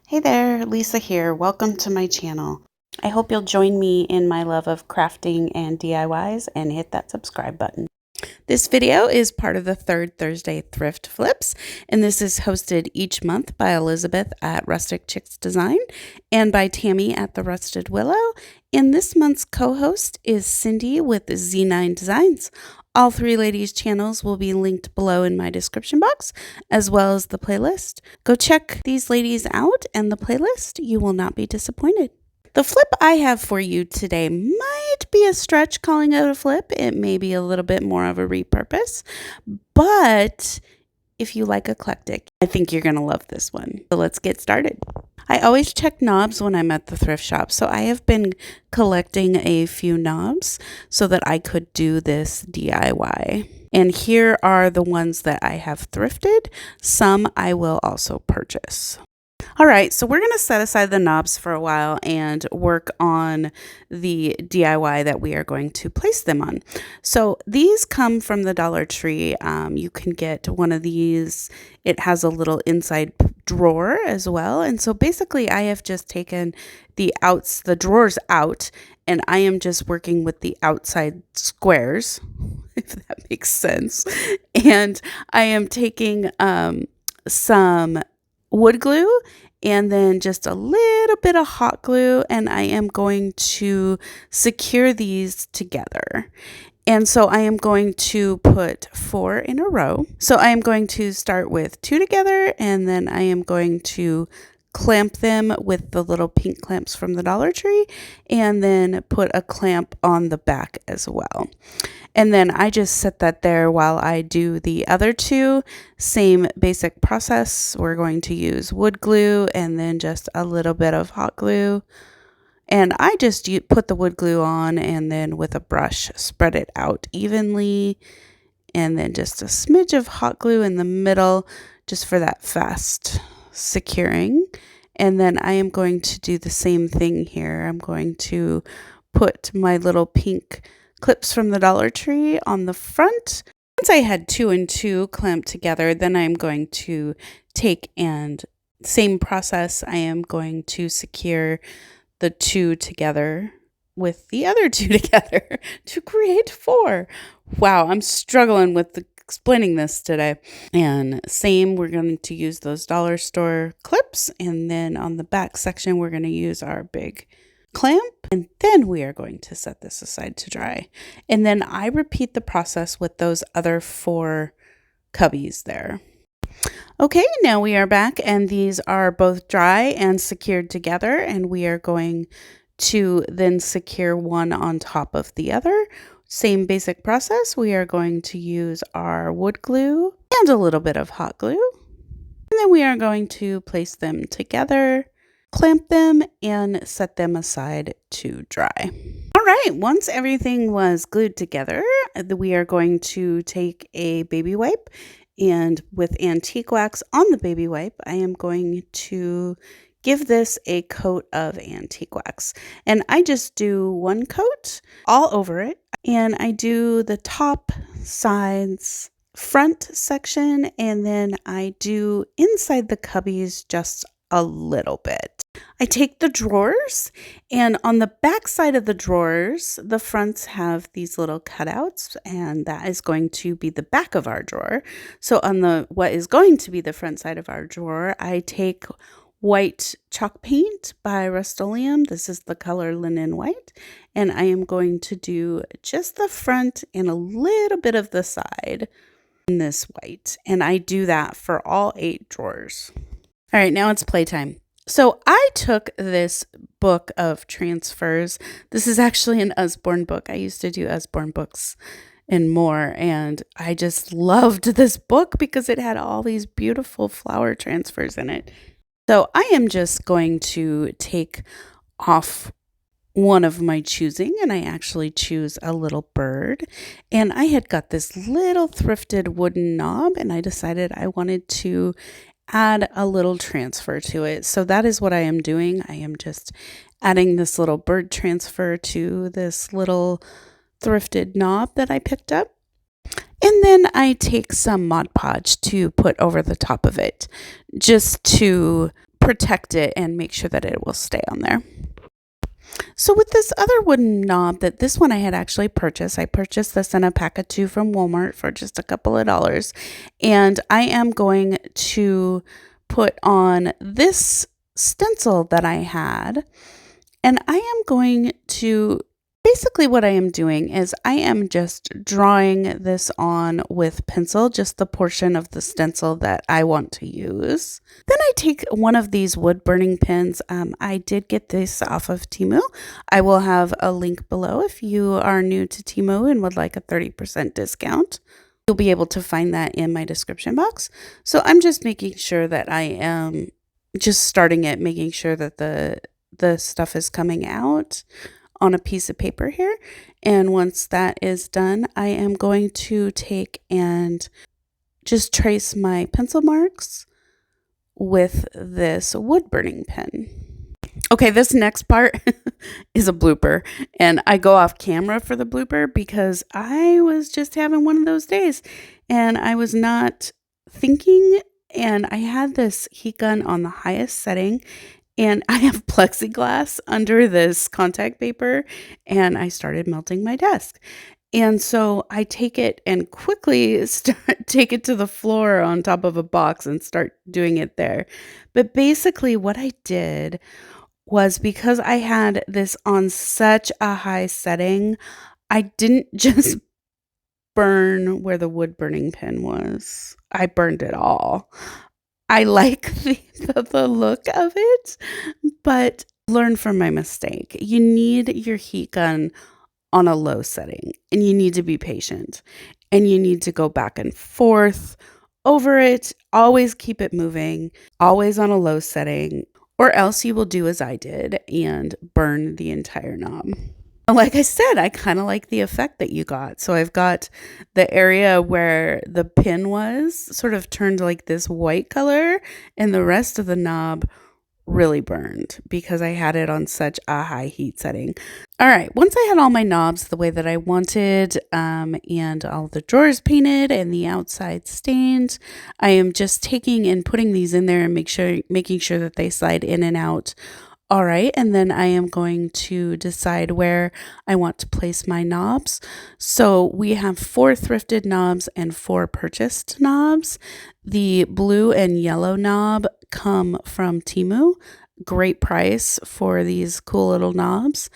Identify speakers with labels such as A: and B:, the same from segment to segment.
A: Hey there, Lisa here. Welcome to my channel. I hope you'll join me in my love of crafting and DIYs and hit that subscribe button. This video is part of the third Thursday Thrift Flips, and this is hosted each month by Elizabeth at Rustic Chicks Design and by Tammie at the Rusted Willow. And this month's co-host is Cynde with Z9 Designs. All three ladies' channels will be linked below in my description box, as well as the playlist. Go check these ladies out and the playlist. You will not be disappointed. The flip I have for you today might be a stretch calling it a flip. It may be a little bit more of a repurpose, but if you like Eclectic, I think you're going to love this one. So let's get started. I always check knobs when I'm at the thrift shop, so I have been collecting a few knobs so that I could do this DIY. And here are the ones that I have thrifted. Some I will also purchase. All right, so we're going to set aside the knobs for a while and work on the DIY that we are going to place them on. So these come from the Dollar Tree. You can get one of these. It has a little inside drawer as well. And so basically I have just taken the drawers out, and I am just working with the outside squares, if that makes sense. And I am taking some wood glue and then just a little bit of hot glue, and I am going to secure these together. And so I am going to put 4 in a row. So I am going to start with 2 together, and then I am going to clamp them with the little pink clamps from the Dollar Tree, and then put a clamp on the back as well. And then I just set that there while I do the other 2. Same basic process. We're going to use wood glue and then just a little bit of hot glue. And I just put the wood glue on and then with a brush spread it out evenly. And then just a smidge of hot glue in the middle just for that fast securing. And then I am going to do the same thing here. I'm going to put my little pink clips from the Dollar Tree on the front. Once I had 2 and 2 clamped together, then I'm going to take and same process. I am going to secure the 2 together with the other 2 together to create 4. Wow, I'm struggling with explaining this today. And same, we're going to use those dollar store clips, and then on the back section we're going to use our big clamp, and then we are going to set this aside to dry. And then I repeat the process with those other 4 cubbies there. Okay, now we are back, and these are both dry and secured together, and we are going to then secure one on top of the other. Same basic process. We are going to use our wood glue and a little bit of hot glue, and then we are going to place them together, clamp them, and set them aside to dry. All right, once everything was glued together, we are going to take a baby wipe, and with antique wax on the baby wipe, I am going to give this a coat of antique wax. And I just do 1 coat all over it, and I do the top, sides, front section, and then I do inside the cubbies just a little bit. I take the drawers, and on the back side of the drawers, the fronts have these little cutouts, and that is going to be the back of our drawer. So on what is going to be the front side of our drawer, I take white chalk paint by Rustoleum. This is the color linen white, and I am going to do just the front and a little bit of the side in this white, and I do that for all 8 drawers. All right, now it's playtime. So I took this book of transfers. This is actually an Usborne book. I used to do Usborne books and more, and I just loved this book because it had all these beautiful flower transfers in it. So I am just going to take off one of my choosing, and I actually choose a little bird. And I had got this little thrifted wooden knob, and I decided I wanted to add a little transfer to it. So that is what I am doing. I am just adding this little bird transfer to this little thrifted knob that I picked up. And then I take some Mod Podge to put over the top of it, just to protect it and make sure that it will stay on there. So with this other wooden knob, this one I had actually purchased. I purchased this in a pack of 2 from Walmart for just a couple of dollars. And I am going to put on this stencil that I had. And I am going to, basically what I am doing is I am just drawing this on with pencil, just the portion of the stencil that I want to use. Then I take one of these wood burning pens. I did get this off of Temu. I will have a link below if you are new to Temu and would like a 30% discount. You'll be able to find that in my description box. So I'm just making sure that I am just starting it, making sure that the stuff is coming out on a piece of paper here. And once that is done, I am going to take and just trace my pencil marks with this wood burning pen. Okay, this next part is a blooper, and I go off camera for the blooper because I was just having one of those days and I was not thinking, and I had this heat gun on the highest setting. And I have plexiglass under this contact paper, and I started melting my desk. And so I take it and quickly take it to the floor on top of a box and start doing it there. But basically what I did was, because I had this on such a high setting, I didn't just burn where the wood burning pen was. I burned it all. I like the look of it, but learn from my mistake. You need your heat gun on a low setting, and you need to be patient, and you need to go back and forth over it. Always keep it moving, always on a low setting, or else you will do as I did and burn the entire knob. Like I said, I kind of like the effect that you got. So I've got the area where the pin was sort of turned like this white color, and the rest of the knob really burned because I had it on such a high heat setting. All right, once I had all my knobs the way that I wanted, and all the drawers painted and the outside stained, I am just taking and putting these in there and making sure that they slide in and out. All right, and then I am going to decide where I want to place my knobs. So we have 4 thrifted knobs and 4 purchased knobs. The blue and yellow knob come from Temu. Great price for these cool little knobs.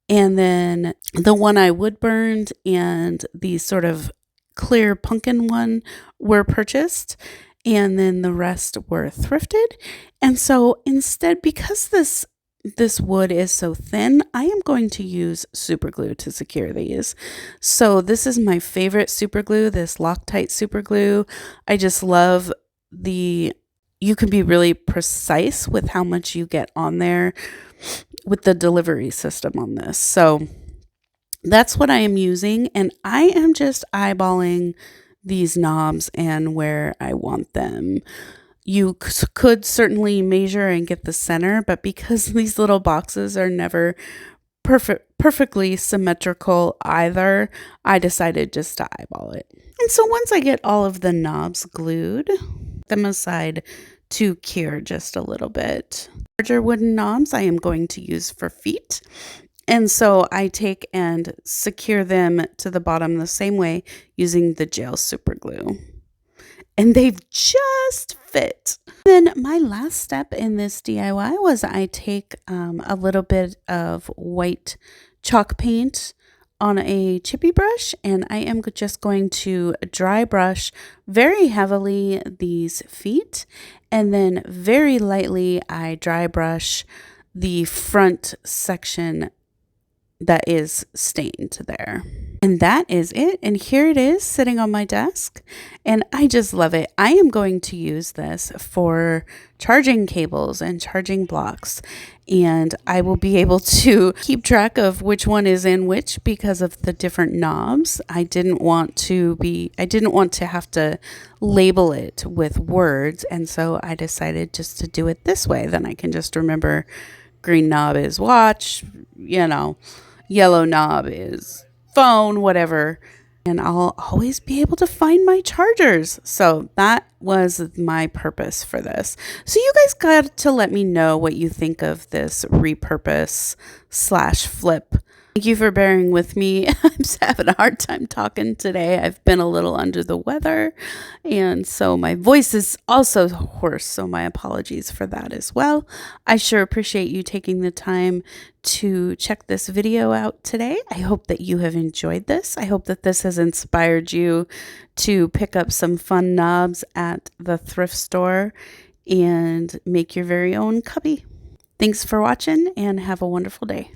A: And then the one I wood burned and the sort of clear pumpkin one were purchased. And then the rest were thrifted. And so instead, because this wood is so thin, I am going to use super glue to secure these. So this is my favorite super glue, this Loctite super glue. I just love you can be really precise with how much you get on there with the delivery system on this. So that's what I am using, and I am just eyeballing these knobs and where I want them. You could certainly measure and get the center, but because these little boxes are never perfectly symmetrical either, I decided just to eyeball it. And so once I get all of the knobs glued, them aside to cure just a little bit. Larger wooden knobs I am going to use for feet. And so I take and secure them to the bottom the same way using the gel super glue. And they've just fit. Then my last step in this DIY was I take a little bit of white chalk paint on a chippy brush, and I am just going to dry brush very heavily these feet, and then very lightly I dry brush the front section that is stained there. And that is it. And here it is sitting on my desk. And I just love it. I am going to use this for charging cables and charging blocks. And I will be able to keep track of which one is in which because of the different knobs. I didn't want to have to label it with words. And so I decided just to do it this way. Then I can just remember green knob is watch, yellow knob is phone, whatever. and I'll always be able to find my chargers. So that was my purpose for this. So you guys got to let me know what you think of this repurpose / flip. Thank you for bearing with me. I'm just having a hard time talking today. I've been a little under the weather, and so my voice is also hoarse, so my apologies for that as well. I sure appreciate you taking the time to check this video out today. I hope that you have enjoyed this. I hope that this has inspired you to pick up some fun knobs at the thrift store and make your very own cubby. Thanks for watching and have a wonderful day.